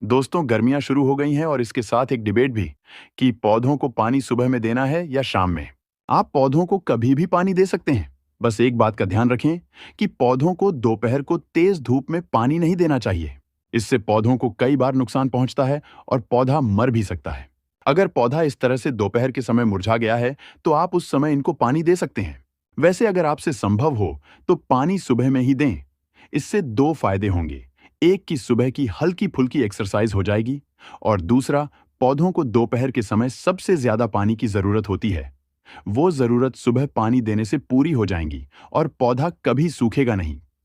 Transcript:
दोस्तों, गर्मियां शुरू हो गई हैं और इसके साथ एक डिबेट भी कि पौधों को पानी सुबह में देना है या शाम में। आप पौधों को कभी भी पानी दे सकते हैं। बस एक बात का ध्यान रखें कि पौधों को दोपहर को तेज धूप में पानी नहीं देना चाहिए। इससे पौधों को कई बार नुकसान पहुंचता है और पौधा मर भी सकता है। अगर पौधा इस तरह से दोपहर के समय मुरझा गया है, तो आप उस समय इनको पानी दे सकते हैं। वैसे अगर आपसे संभव हो, तो पानी सुबह में ही दें। इससे दो फायदे होंगे। एक की सुबह की हल्की फुल्की एक्सरसाइज हो जाएगी और दूसरा, पौधों को दोपहर के समय सबसे ज्यादा पानी की जरूरत होती है। वो जरूरत सुबह पानी देने से पूरी हो जाएंगी और पौधा कभी सूखेगा नहीं।